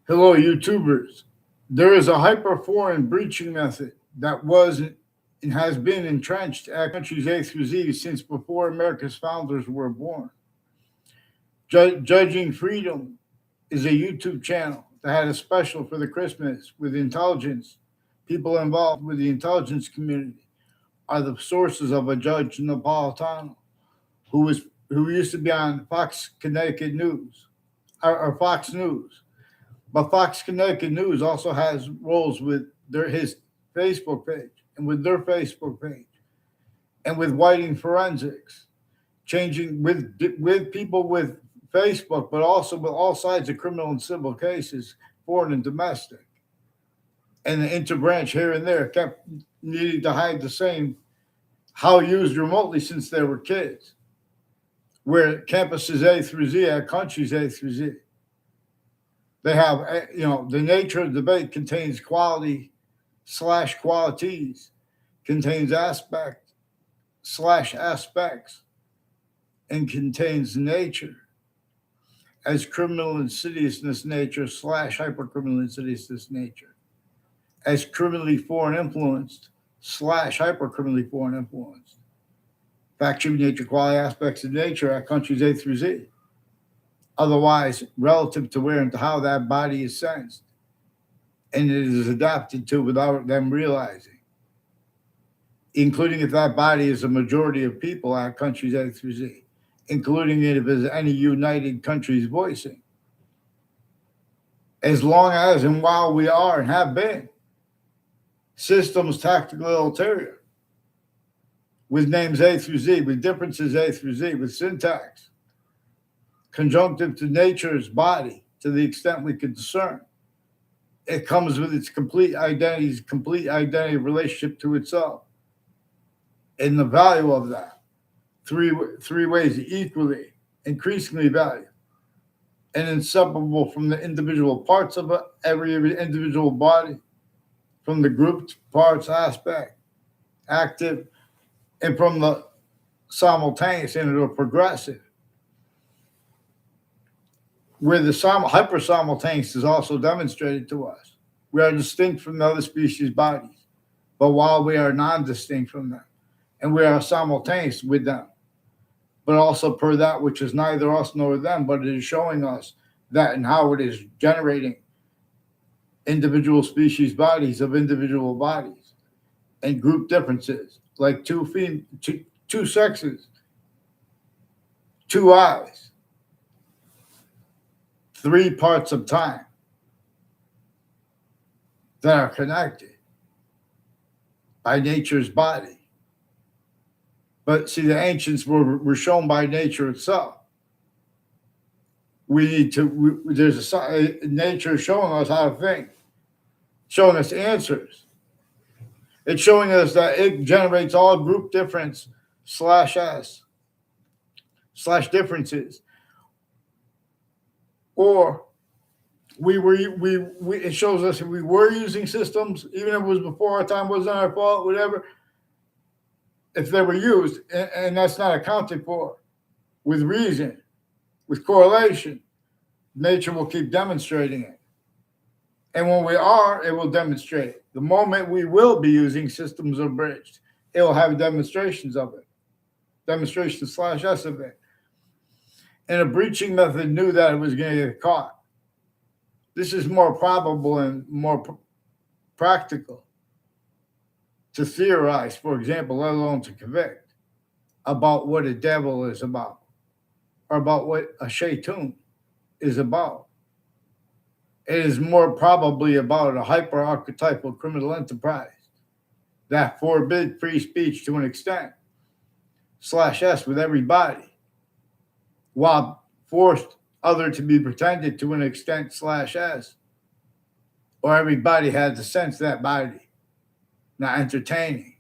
Hello, YouTubers. There is a hyper-foreign breaching method that was and has been entrenched at countries A through Z since before America's founders were born. Judging Freedom is a YouTube channel that had a special for the Christmas with intelligence. People involved with the intelligence community are the sources of a Judge Napolitano, who used to be on Fox Connecticut News or Fox News. But Fox Connecticut News also has roles with his Facebook page and with their Facebook page and with Whiting Forensics, changing with people with Facebook, but also with all sides of criminal and civil cases, foreign and domestic, and the interbranch here and there kept needing to hide the same how used remotely since they were kids, where campuses A through Z are countries A through Z. They have, the nature of debate contains quality slash qualities, contains aspect slash aspects, and contains nature as criminal insidiousness nature slash hypercriminal insidiousness nature, as criminally foreign influenced slash hypercriminally foreign influenced. Fact, nature, quality aspects of nature at countries A through Z. Otherwise, relative to where and to how that body is sensed, and it is adapted to without them realizing, including if that body is a majority of people at countries A through Z, including if there's any united countries voicing. As long as and while we are and have been systems tactical ulterior, with names A through Z, with differences A through Z, with syntax, conjunctive to nature's body to the extent we can discern. It comes with its complete identity relationship to itself. And the value of that, three ways equally, increasingly valued, and inseparable from the individual parts of every individual body, from the grouped parts aspect, active, and from the simultaneous and the progressive, where the hyper simultaneous is also demonstrated to us. We are distinct from the other species bodies, but while we are non-distinct from them, and we are simultaneous with them, but also per that which is neither us nor them, but it is showing us that and how it is generating individual species bodies of individual bodies and group differences, like two sexes, two eyes, three parts of time that are connected by nature's body. But see, the ancients were shown by nature itself. There's nature showing us how to think, showing us answers. It's showing us that it generates all group difference slash S slash differences. Or it shows us if we were using systems, even if it was before our time, wasn't our fault, whatever, if they were used, and that's not accounted for with reason, with correlation, nature will keep demonstrating it. And when we are, it will demonstrate it. The moment we will be using systems abridged, it will have demonstrations of it, demonstration slash S of it. And a breaching method knew that it was going to get caught. This is more probable and more practical to theorize, for example, let alone to convict, about what a devil is about, or about what a shaitan is about. It is more probably about a hyper-archetypal criminal enterprise that forbid free speech to an extent, slash S with everybody, while forced other to be pretended to an extent slash S, or everybody has to sense that body, not entertaining.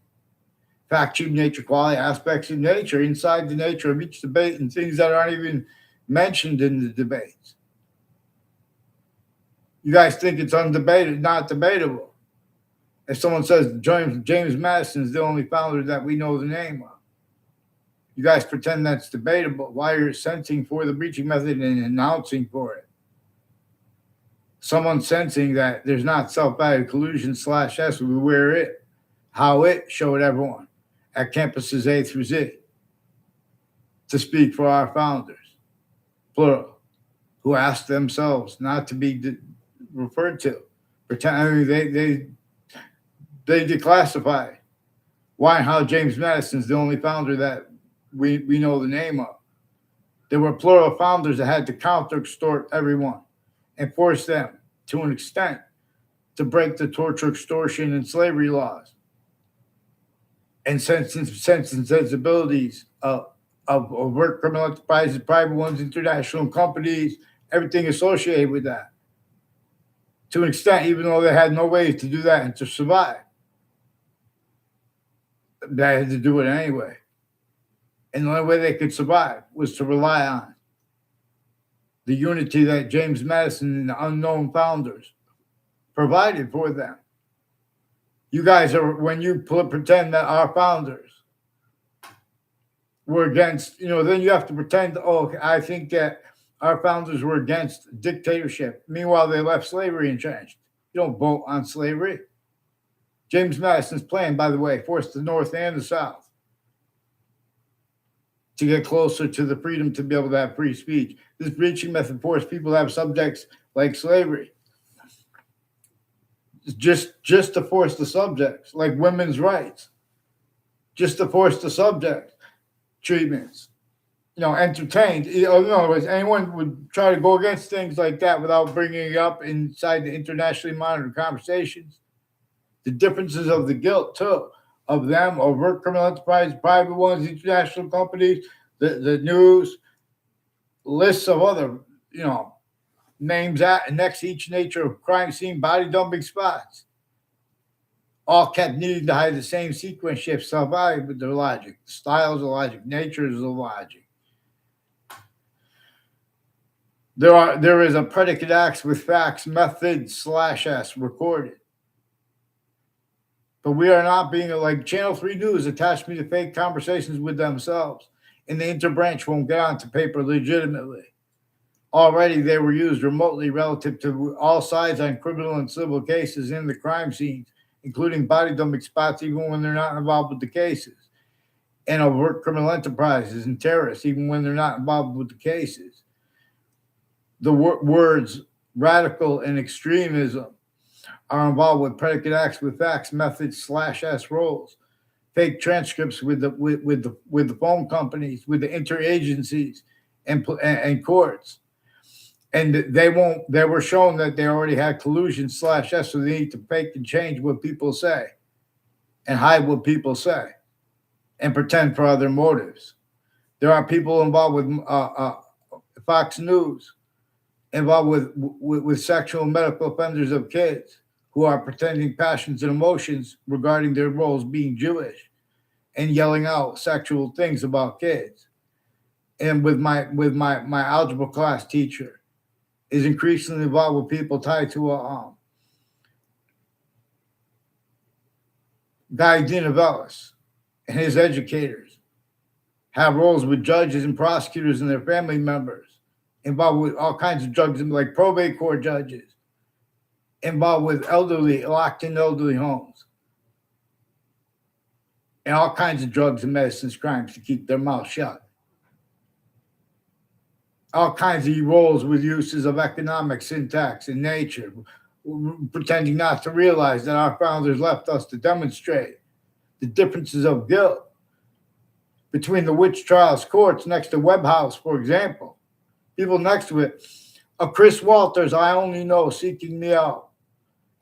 Fact, nature, quality, aspects of nature, inside the nature of each debate, and things that aren't even mentioned in the debates. You guys think it's undebated, not debatable. If someone says James Madison is the only founder that we know the name of, you guys pretend that's debatable. Why you're sensing for the breaching method and announcing for it. someone sensing that there's not self-value collusion slash S with where it, how it showed everyone at campuses A through Z to speak for our founders, plural, who asked themselves not to be referred to. Pretend, I mean, they declassified why and how James Madison's the only founder that we know the name of. There were plural founders that had to counter extort everyone and force them, to an extent, to break the torture, extortion, and slavery laws and sense and sensibilities of overt criminal enterprises, private ones, international companies, everything associated with that. To an extent, even though they had no ways to do that and to survive, they had to do it anyway. And the only way they could survive was to rely on the unity that James Madison and the unknown founders provided for them. You guys are, when you pretend that our founders were against, then you have to pretend, I think that our founders were against dictatorship. Meanwhile, they left slavery entrenched. You don't vote on slavery. James Madison's plan, by the way, forced the North and the South to get closer to the freedom to be able to have free speech. This breaching method forced people to have subjects like slavery. Just to force the subjects, like women's rights. Just to force the subject treatments. Entertained. In other words, anyone would try to go against things like that without bringing it up inside the internationally monitored conversations. The differences of the guilt, too, of them, overt criminal enterprise, private ones, international companies, the news, lists of other, names next to each nature of crime scene, body dumping spots, all kept needing to hide the same sequence shift, self-value with their logic. The styles of logic, nature is the logic. There is a predicate acts with facts method /S recorded. But we are not being like Channel 3 News attached me to fake conversations with themselves, and the interbranch won't get onto paper legitimately. Already they were used remotely relative to all sides on criminal and civil cases in the crime scenes, including body dumping spots, even when they're not involved with the cases, and overt criminal enterprises and terrorists, even when they're not involved with the cases. The words radical and extremism are involved with predicate acts with facts methods /S roles, fake transcripts with the phone companies, with the interagencies and courts, and they were shown that they already had collusion /S, so they need to fake and change what people say, and hide what people say, and pretend for other motives. There are people involved with Fox News, involved with sexual and medical offenders of kids, who are pretending passions and emotions regarding their roles being Jewish and yelling out sexual things about kids. And with my algebra class teacher is increasingly involved with people tied to Guy Dinovellis and his educators have roles with judges and prosecutors and their family members, involved with all kinds of drugs, like probate court judges, involved with elderly, locked in elderly homes, and all kinds of drugs and medicines crimes to keep their mouth shut. All kinds of roles with uses of economic syntax and nature, pretending not to realize that our founders left us to demonstrate the differences of guilt between the witch trials courts next to Webb House, for example. People next to it. Chris Walters, I only know, seeking me out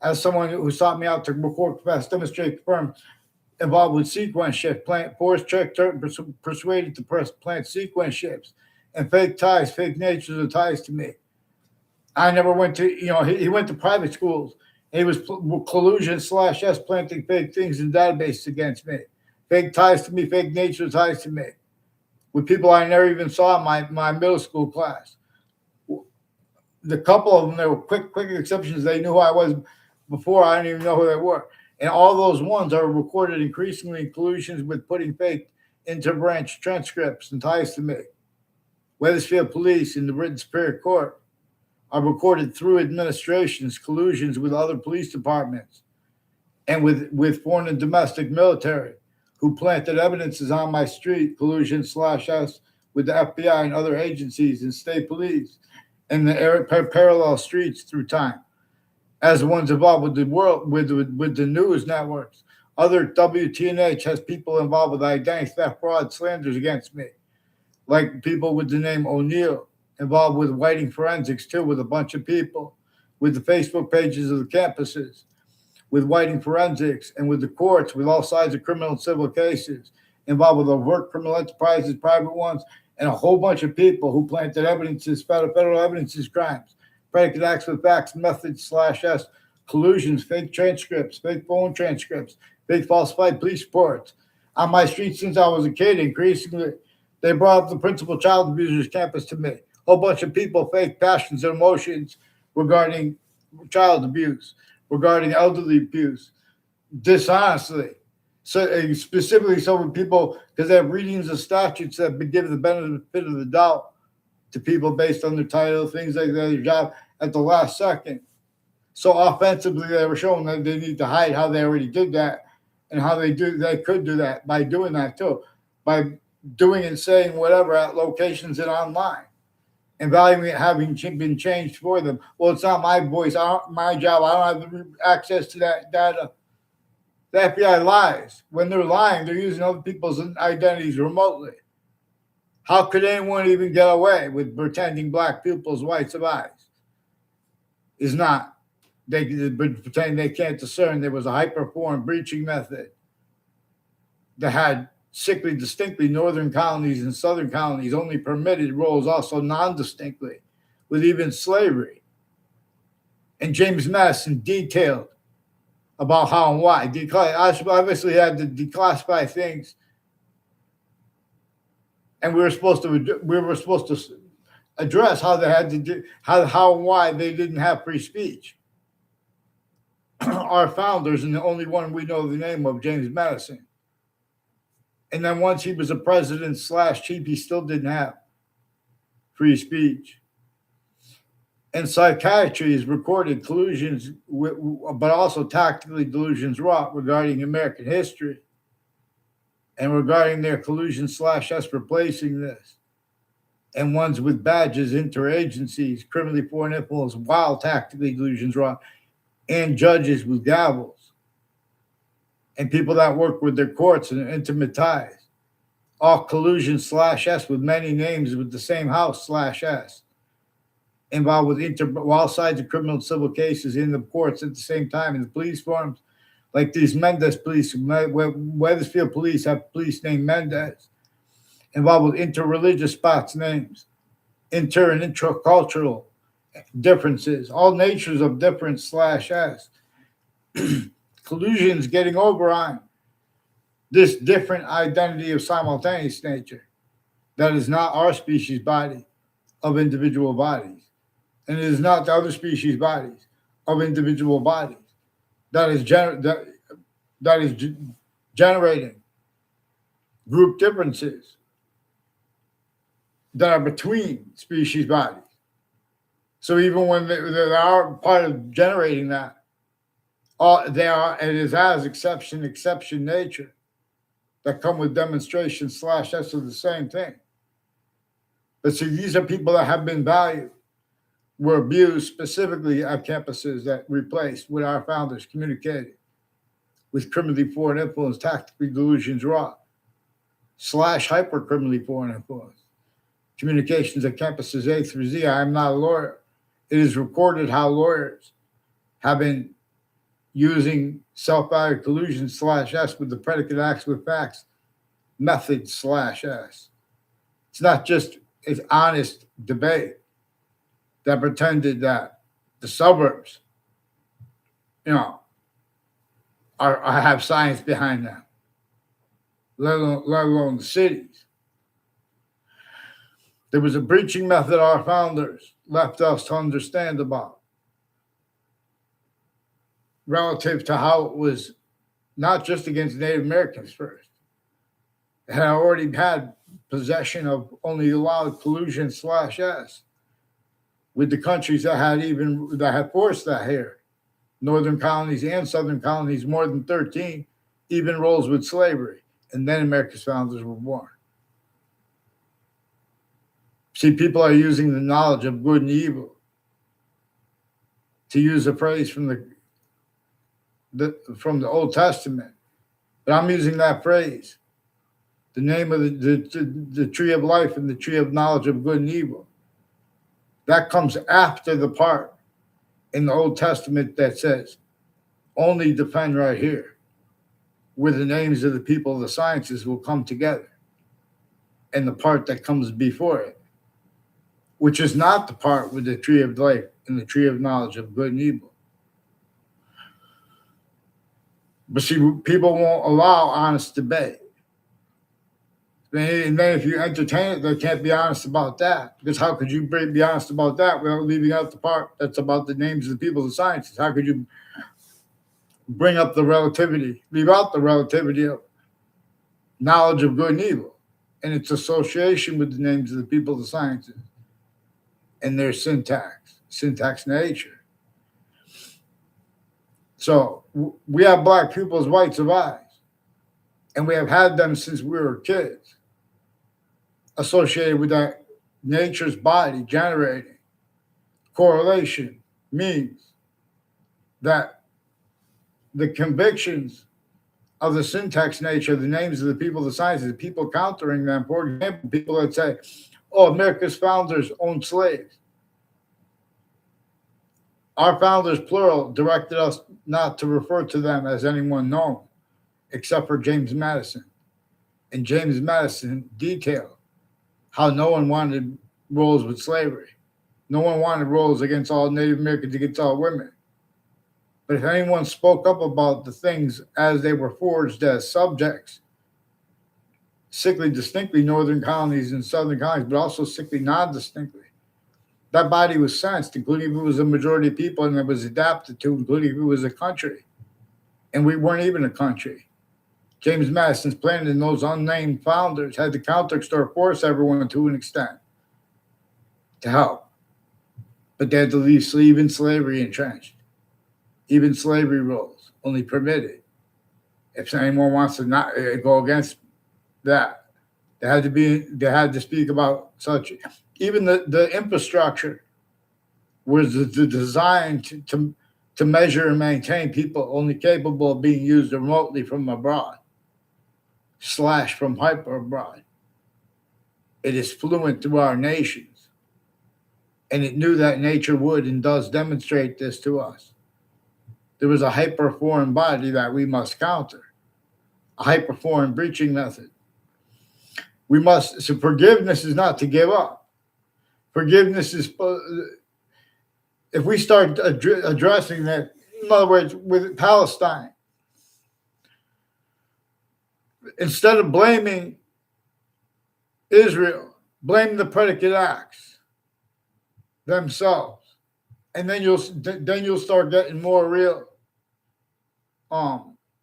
as someone who sought me out to record, confess, demonstrate, confirm, involved with sequence shift, plant, force, check, persuaded to plant sequence shifts, and fake ties, fake natures of ties to me. I never went to, he went to private schools. And he was collusion /S, planting fake things in databases against me. Fake ties to me, fake nature ties to me. With people I never even saw in my middle school class. The couple of them, there were quick exceptions. They knew who I was before. I didn't even know who they were. And all those ones are recorded increasingly in collusions with putting fake interbranch transcripts and ties to me. Weathersfield Police in the written Superior Court are recorded through administrations, collusions with other police departments, and with foreign and domestic military who planted evidences on my street, collusion slash us with the FBI and other agencies and state police and the parallel streets through time, as the ones involved with the world with the news networks. Other WTNH has people involved with identity theft, fraud, slanders against me, like people with the name O'Neill, involved with whiting forensics too, with a bunch of people, with the Facebook pages of the campuses, with whiting forensics, and with the courts, with all sides of criminal and civil cases, involved with overt criminal enterprises, private ones, and a whole bunch of people who planted evidences, federal evidences, crimes, predicate acts with facts, methods slash S, collusions, fake transcripts, fake phone transcripts, fake falsified police reports. On my street since I was a kid, increasingly, they brought up the principal child abusers campus to me. A whole bunch of people, fake passions and emotions regarding child abuse, regarding elderly abuse, dishonestly. So specifically, so when people, because they have readings of statutes that give the benefit of the doubt to people based on their title, things like that, their job at the last second. So offensively, they were showing that they need to hide how they already did that and how they could do that by doing that too, by doing and saying whatever at locations and online, and valuing it having been changed for them. Well, it's not my voice, my job. I don't have access to that data. The FBI lies. When they're lying, they're using other people's identities remotely. How could anyone even get away with pretending black people's whites of eyes? Is not. They pretend they can't discern. There was a hyperform breaching method that had sickly distinctly northern colonies and southern colonies only permitted roles, also non-distinctly, with even slavery. And James Madison detailed about how and why. Obviously had to declassify things, and we were supposed to address how they had to do how and why they didn't have free speech. Our founders, and the only one we know the name of, James Madison. And then once he was a president slash chief, he still didn't have free speech. And psychiatry has recorded collusions, but also tactically delusions wrought regarding American history and regarding their collusion slash us replacing this. And ones with badges, interagencies, criminally foreign influence, while tactically delusions wrought, and judges with gavels, and people that work with their courts and intimate ties. All collusion slash S with many names with the same house slash S. Involved with all sides of criminal and civil cases in the courts at the same time in the police forms, like these Mendez police, Weathersfield police have police named Mendez. Involved with interreligious spots names, inter and intracultural differences, all natures of difference slash S. Collusions getting over on this different identity of simultaneous nature that is not our species body of individual bodies, and it is not the other species bodies of individual bodies that is generating group differences that are between species bodies. So even when they are part of generating that, it is as exception nature that come with demonstration slash that's the same thing. But see, these are people that have been valued, were abused specifically at campuses that replaced with our founders communicated with criminally foreign influence, tactically delusions wrought, slash hyper criminally foreign influence. Communications at campuses A through Z. I am not a lawyer. It is recorded how lawyers have been using self-value collusion slash S with the predicate acts with facts method slash S. It's not just an honest debate that pretended that the suburbs, have science behind them, let alone the cities. There was a breaching method our founders left us to understand about, relative to how it was not just against Native Americans first. It had already had possession of only allowed collusion slash S with the countries that had forced that here, northern colonies and southern colonies, more than 13, even roles with slavery. And then America's founders were born. See, people are using the knowledge of good and evil, to use a phrase from the Old Testament. But I'm using that phrase, the name of the tree of life and the tree of knowledge of good and evil. That comes after the part in the Old Testament that says, only defend right here, where the names of the people of the sciences will come together. And the part that comes before it, which is not the part with the tree of life and the tree of knowledge of good and evil. But see, people won't allow honest debate. And then if you entertain it, they can't be honest about that. Because how could you be honest about that without leaving out the part that's about the names of the people of the sciences? How could you bring up the relativity, leave out the relativity of knowledge of good and evil and its association with the names of the people of the sciences and their syntax nature? So we have black people as whites of eyes, and we have had them since we were kids, associated with that nature's body generating correlation means that the convictions of the syntax nature, the names of the people of the sciences, the people countering them, for example, people that say, oh, America's founders owned slaves. Our founders, plural, directed us not to refer to them as anyone known, except for James Madison. And James Madison detailed how no one wanted roles with slavery. No one wanted roles against all Native Americans, against all women. But if anyone spoke up about the things as they were forged as subjects, sickly distinctly northern colonies and southern colonies, but also sickly non-distinctly, that body was sensed, including if it was a majority of people, and it was adapted to, including if it was a country. And we weren't even a country. James Madison's plan and those unnamed founders had to counteracts or force everyone to an extent to help. But they had to leave even slavery entrenched. Even slavery rules only permitted. If anyone wants to not go against that, they had to speak about such. Even the infrastructure was the design to measure and maintain people only capable of being used remotely from abroad. / from hyper abroad. It is fluent through our nations. And it knew that nature would and does demonstrate this to us. There was a hyper foreign body that we must counter, a hyper foreign breaching method. So forgiveness is not to give up. Forgiveness is, if we start addressing that, in other words, with Palestine, instead of blaming Israel, blame the predicate acts themselves, and then you'll start getting more real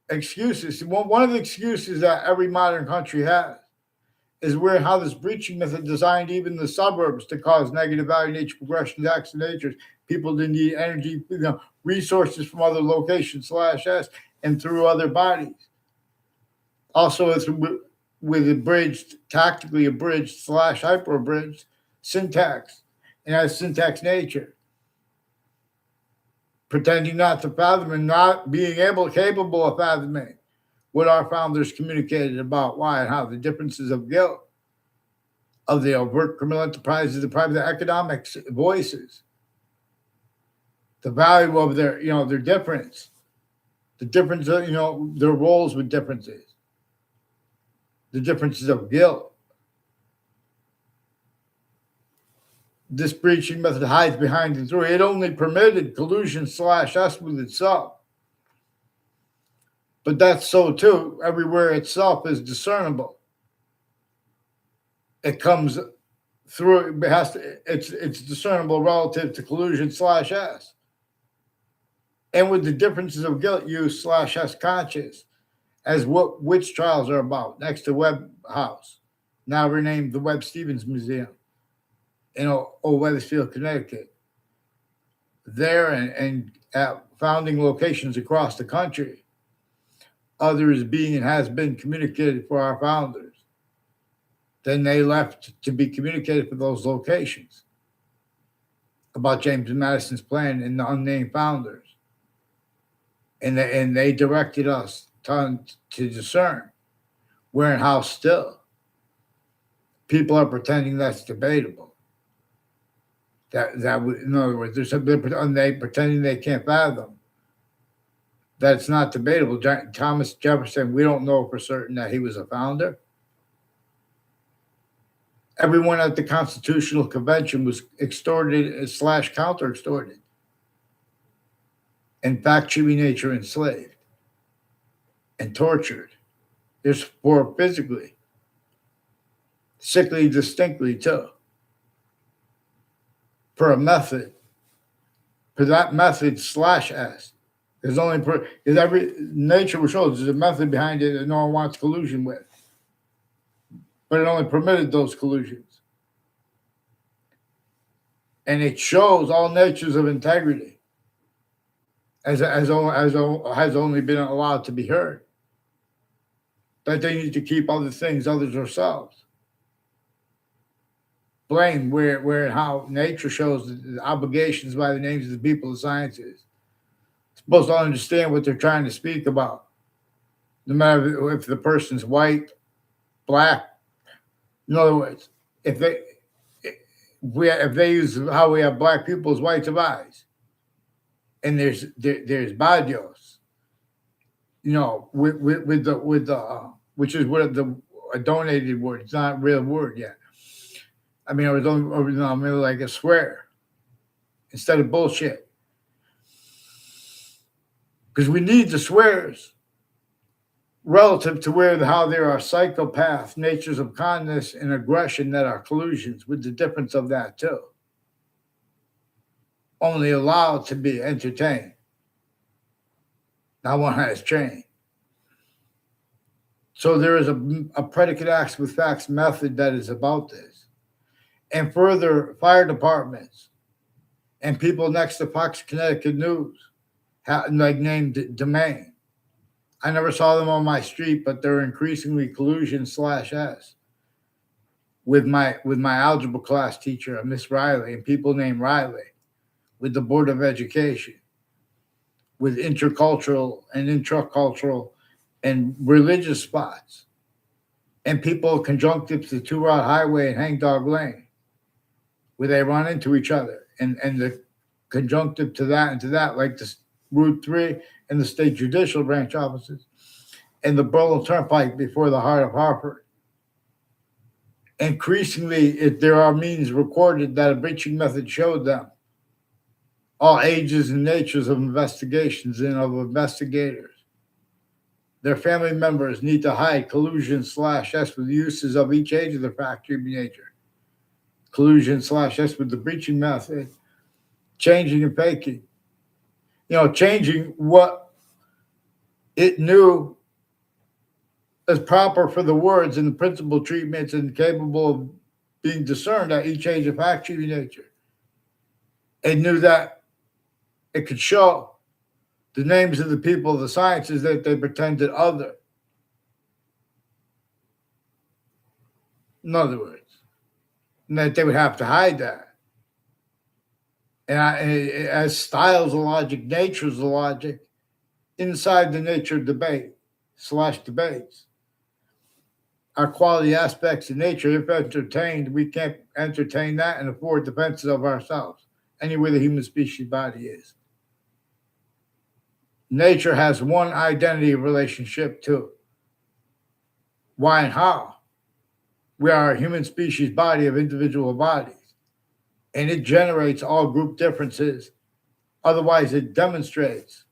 excuses. One of the excuses that every modern country has is how this breaching method designed even the suburbs to cause negative value nature progression acts of nature. People didn't need energy, resources from other locations /s and through other bodies. Also, it's with abridged, tactically abridged / hyper abridged syntax, and has syntax nature. Pretending not to fathom and not being capable of fathoming what our founders communicated about why and how, the differences of guilt, of the overt criminal enterprises, the private economic voices, the value of their difference, the difference of, their roles with differences, the differences of guilt. This breaching method hides behind and through. It only permitted collusion /s with itself. But that's so too. Everywhere itself is discernible. It comes through. It's discernible relative to collusion /s. And with the differences of guilt use /s conscious, as what witch trials are about, next to Webb House, now renamed the Webb Stevens Museum in Old Wethersfield, Connecticut. there and at founding locations across the country. Others being and has been communicated for our founders. Then they left to be communicated for those locations about James Madison's plan and the unnamed founders. And they directed us to discern where and how still people are pretending that's debatable. In other words, they pretending they can't fathom that it's not debatable. Thomas Jefferson, we don't know for certain that he was a founder. Everyone at the Constitutional Convention was extorted / counter extorted. In fact, human nature enslaved and tortured. There's for physically, sickly distinctly too. For a method, for that method /s. There's only because every nature shows there's a method behind it that no one wants collusion with. But it only permitted those collusions. And it shows all natures of integrity as has only been allowed to be heard. That they need to keep other things, others, or selves. Blame where and how nature shows the obligations by the names of the people of sciences. Supposed to understand what they're trying to speak about. No matter if the person's white, black. In other words, if they use how we have black people as whites of eyes, and there's barrios, with the which is what a donated word. It's not a real word yet. I mean, it was only like a swear instead of bullshit. Because we need the swears relative to how there are psychopath natures of kindness and aggression that are collusions, with the difference of that too. Only allowed to be entertained. Not one has trained. So there is a predicate acts with facts method that is about this. And further, fire departments and people next to Fox Connecticut News, named Domain. I never saw them on my street, but they're increasingly collusion /s with my algebra class teacher, Miss Riley, and people named Riley, with the Board of Education, with intercultural and intracultural and religious spots, and people conjunctive to Two Rod Highway and Hangdog Lane, where they run into each other, and the conjunctive to that and to that, like the Route 3 and the state judicial branch offices, and the Berlin Turnpike before the heart of Hartford. Increasingly, there are means recorded that a breaching method showed them all ages and natures of investigations and of investigators. Their family members need to hide collusion /s with uses of each age of the factory nature. Collusion /s with the breaching method, changing and faking. Changing what it knew as proper for the words and the principal treatments and capable of being discerned at each age of factory nature. It knew that it could show the names of the people of the sciences that they pretended other. In other words, and that they would have to hide that. And as styles of logic, natures of logic, inside the nature debate /debates, our quality aspects of nature, if entertained, we can't entertain that and afford defenses of ourselves, anywhere the human species body is. Nature has one identity relationship to why and how. We are a human species body of individual bodies, and it generates all group differences. Otherwise, it demonstrates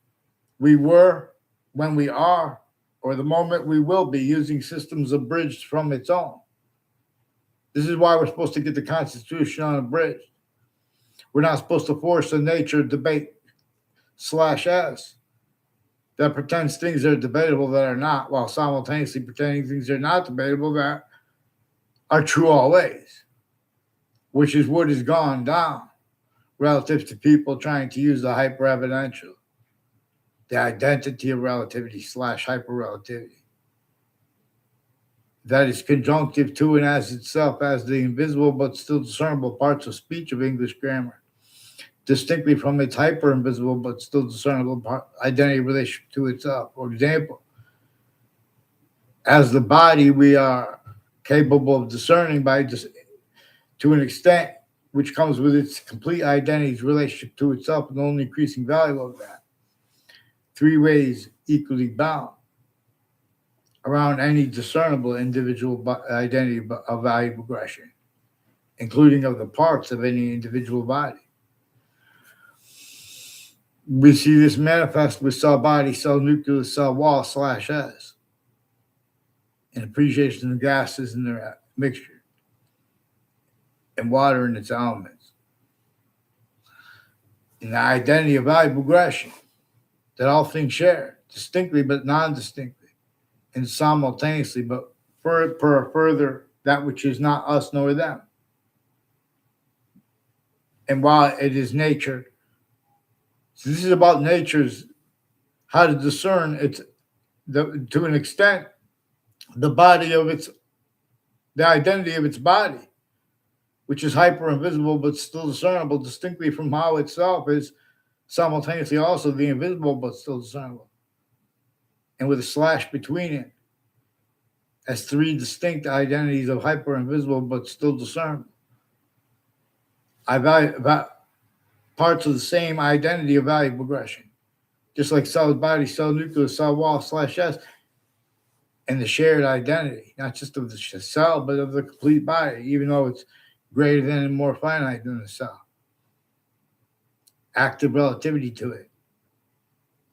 we were, when we are, or the moment we will be, using systems abridged from its own. This is why we're supposed to get the Constitution unabridged. We're not supposed to force a nature debate /s that pretends things are debatable that are not, while simultaneously pretending things are not debatable that are true always, which is what has gone down relative to people trying to use the hyper-evidential, the identity of relativity slash hyper-relativity. That is conjunctive to and as itself as the invisible but still discernible parts of speech of English grammar, distinctly from its hyper-invisible but still discernible identity relation to itself. For example, as the body, we are capable of discerning to an extent which comes with its complete identity's relationship to itself and the only increasing value of that. Three ways equally bound around any discernible individual identity of value progression, including of the parts of any individual body. We see this manifest with cell body, cell nucleus, cell wall /S, and appreciation of gases in their mixture, and water in its elements. In the identity of value progression that all things share, distinctly but non-distinctly, and simultaneously, but further that which is not us nor them. And while it is nature, so this is about nature's how to discern to an extent the identity of its body, which is hyper invisible but still discernible distinctly from how itself is simultaneously also the invisible but still discernible, and with a slash between it, as three distinct identities of hyper invisible but still discernible. I value parts of the same identity of value progression, just like cell body, cell nucleus, cell wall /S, and the shared identity, not just of the cell, but of the complete body, even though it's greater than and more finite than the cell. Active relativity to it.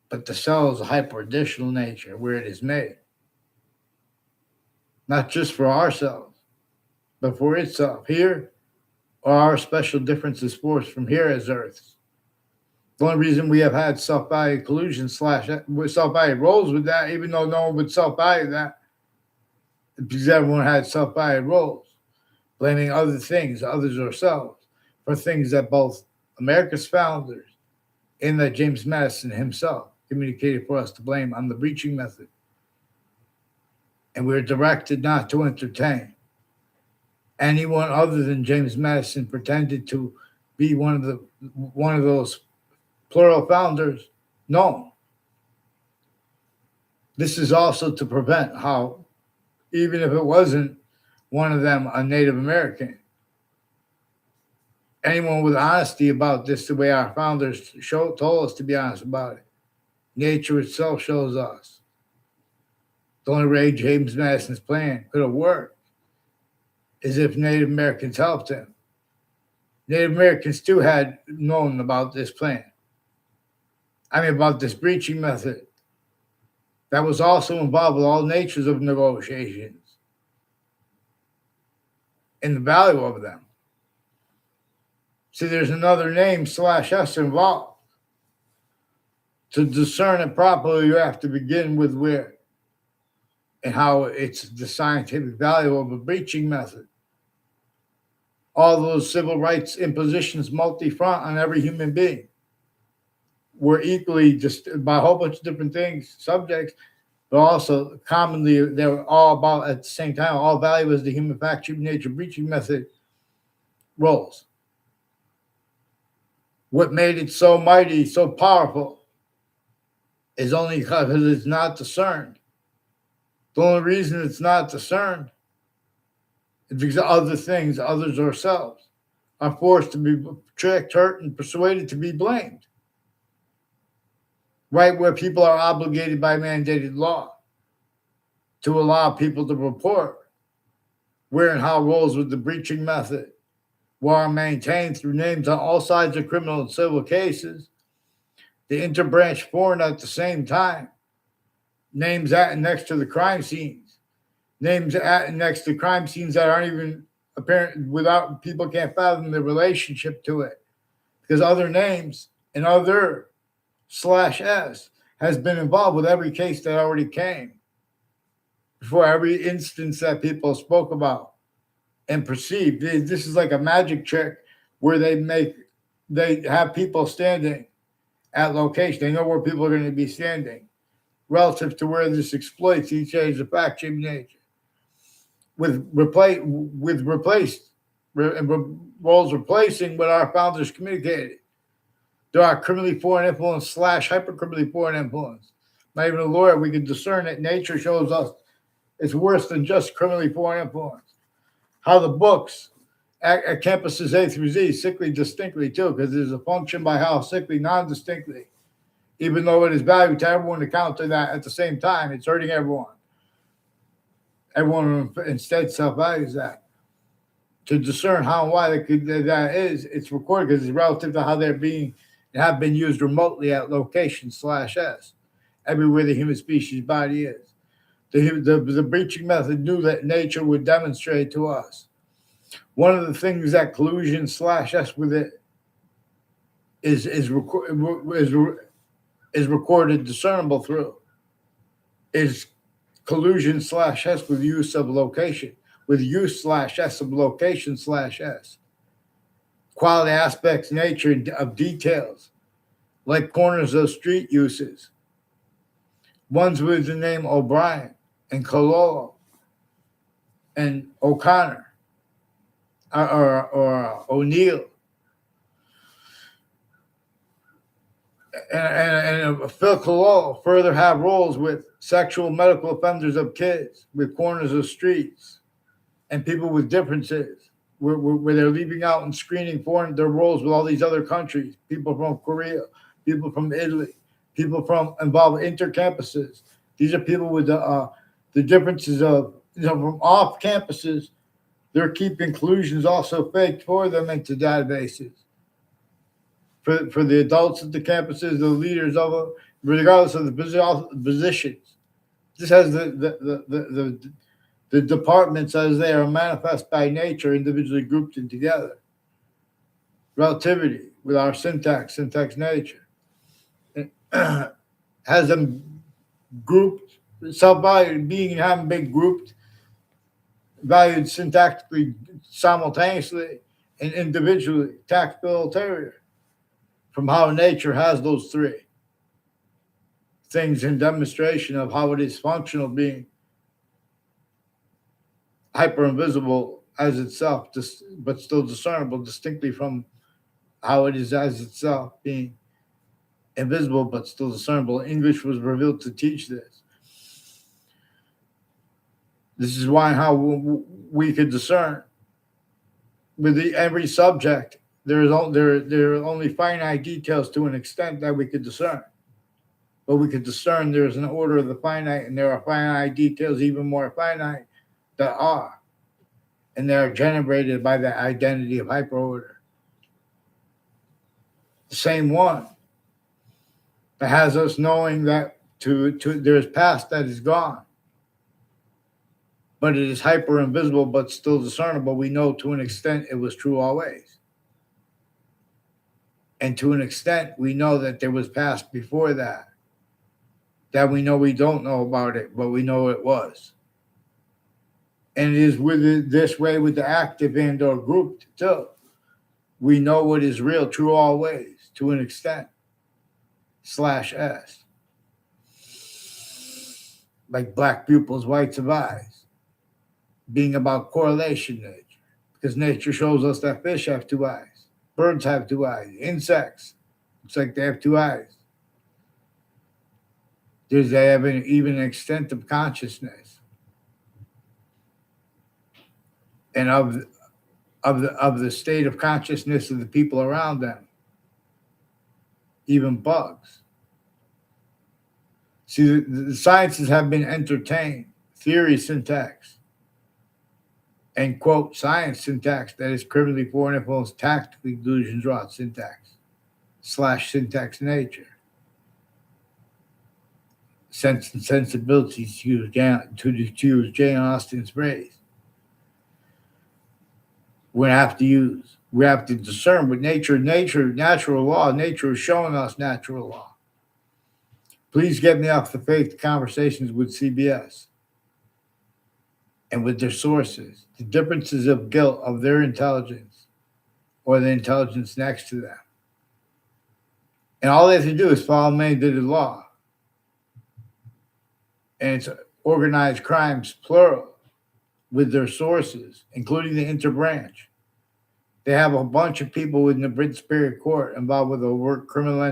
But the cell is a hyper-additional nature where it is made. Not just for ourselves, but for itself. Here are our special differences forced from here as Earth's. The only reason we have had self-value collusion / self-value roles with that, even though no one would self-value that, is because everyone had self-value roles, blaming other things, others ourselves, for things that both America's founders and that James Madison himself communicated for us to blame on the breaching method. And we're directed not to entertain anyone other than James Madison pretended to be one of those plural founders. No. This is also to prevent how, even if it wasn't one of them a Native American, anyone with honesty about this, the way our founders told us to be honest about it, nature itself shows us. The only way James Madison's plan could have worked is if Native Americans helped him. Native Americans too had known about this plan. About this breaching method that was also involved with all natures of negotiations and the value of them. See, there's another name /S involved. To discern it properly, you have to begin with where and how it's the scientific value of a breaching method. All those civil rights impositions multi-front on every human being were equally just by a whole bunch of different things, subjects, but also commonly they were all about at the same time, all value as the human fact, human nature, breaching method roles. What made it so mighty, so powerful, is only because it's not discerned. The only reason it's not discerned is because other things, others ourselves, are forced to be tricked, hurt, and persuaded to be blamed. Right where people are obligated by mandated law to allow people to report where and how roles with the breaching method were maintained through names on all sides of criminal and civil cases, the interbranch foreign at the same time, names at and next to the crime scenes, names at and next to crime scenes that aren't even apparent, without people can't fathom the relationship to it, because other names and other /S has been involved with every case that already came before, every instance that people spoke about and perceived. This is like a magic trick where they make they have people standing at location. They know where people are going to be standing relative to where this exploits each age of fact shaping nature. With replaced roles replacing what our founders communicated. There are criminally foreign influence / hyper-criminally foreign influence. Not even a lawyer, we can discern that nature shows us it's worse than just criminally foreign influence. How the books at campuses A through Z, sickly distinctly too, because there's a function by how sickly non-distinctly, even though it is valued to everyone to counter that at the same time, it's hurting everyone. Everyone instead self-values that. To discern how and why that is, it's recorded because it's relative to how they're being and have been used remotely at location /S, everywhere the human species body is. The breaching method knew that nature would demonstrate to us. One of the things that collusion /S with it is recorded discernible through is collusion /S with use of location, with use /S of location /S. Quality aspects, nature of details, like corners of street uses. Ones with the name O'Brien and Cololo and O'Connor or O'Neill. And Phil Cololo further have roles with sexual medical offenders of kids, with corners of streets, and people with differences, where they're leaving out and screening for their roles with all these other countries, people from Korea, people from Italy, people from involved intercampuses. These are people with the differences of, from off campuses. They're keeping collusions also faked for them into databases. For the adults at the campuses, the leaders of them, regardless of the positions. This has the departments as they are manifest by nature, individually grouped in together. Relativity with our syntax nature. It has them grouped, self-valued, being and having been grouped, valued syntactically simultaneously and individually, tactile ulterior, from how nature has those three things in demonstration of how it is functional, being hyper invisible as itself, but still discernible distinctly from how it is as itself, being invisible but still discernible. English was revealed to teach this. This is why how we could discern with every subject. There are only finite details to an extent that we could discern. But we could discern there's an order of the finite, and there are finite details even more finite that are. And they are generated by the identity of hyperorder. The same one that has us knowing that there's past that is gone. But it is hyper invisible, but still discernible. We know to an extent it was true always. And to an extent, we know that there was past before that. That we know we don't know about it, but we know it was. And it is with it this way with the active and or grouped too. We know what is real, true always, to an extent. /S. Like black pupils, whites of eyes. Being about correlation nature. Because nature shows us that fish have two eyes. Birds have two eyes. Insects, looks like they have two eyes. They have even an extent of consciousness. And of the state of consciousness of the people around them. Even bugs. See, the sciences have been entertained. Theory syntax. And quote, science syntax that is criminally foreign influence, tactically delusions wrought syntax / syntax nature. Sense and sensibilities to use Jane Austen's phrase. We have to discern with natural law. Nature is showing us natural law. Please get me off the fake conversations with CBS and with their sources, the differences of guilt of their intelligence or the intelligence next to them. And all they have to do is follow mandated law. And it's organized crimes, plural, with their sources, including the interbranch. They have a bunch of people in the British Superior Court involved with overt criminal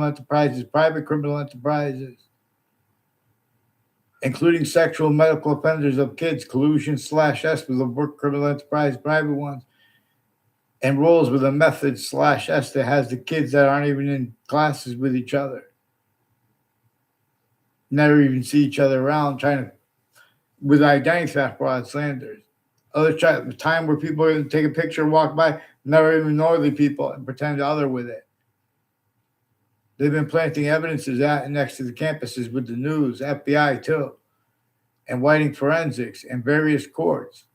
enterprises, private criminal enterprises, including sexual medical offenders of kids, collusion/S with overt criminal enterprise, private ones, and roles with a method/S that has the kids that aren't even in classes with each other. Never even see each other around, trying to, with identity theft, fraud, slanders. Other time where people are going to take a picture, walk by, never even know the people and pretend other with it. They've been planting evidences at and next to the campuses with the news, FBI too, and whiting forensics and various courts.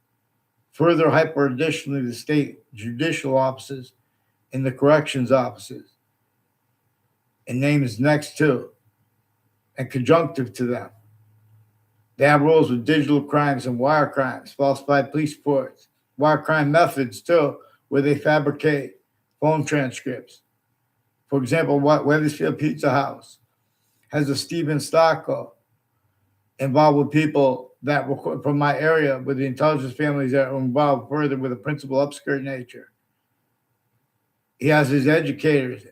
Further, additionally, the state judicial offices and the corrections offices, and names next to and conjunctive to them. They have roles with digital crimes and wire crimes, falsified police reports, wire crime methods too, where they fabricate phone transcripts. For example, Wethersfield Pizza House has a Stephen Stocko involved with people that were from my area, with the intelligence families that are involved further with a principal upskirt nature. He has his educators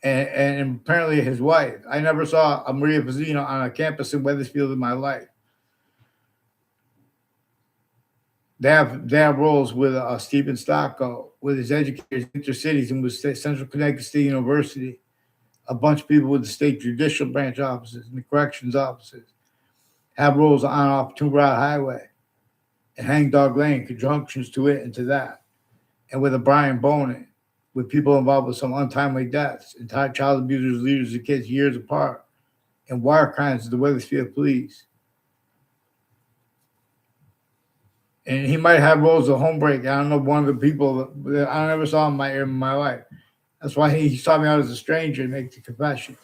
and apparently his wife. I never saw a Maria Fazzino on a campus in Wethersfield in my life. They have roles with Stephen Stocko, with his educators, intercities, and with Central Connecticut State University. A bunch of people with the state judicial branch offices and the corrections offices have roles on off Two Rod Highway and Hangdog Lane, conjunctions to it and to that. And with a Brian Bonin, with people involved with some untimely deaths and child abusers, leaders of kids years apart, and wire crimes of the Wethersfield police. And he might have roles of homebreak. I don't know, one of the people that I never saw in my life. That's why he saw me out as a stranger and make the confession.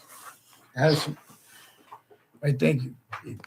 Right, thank you.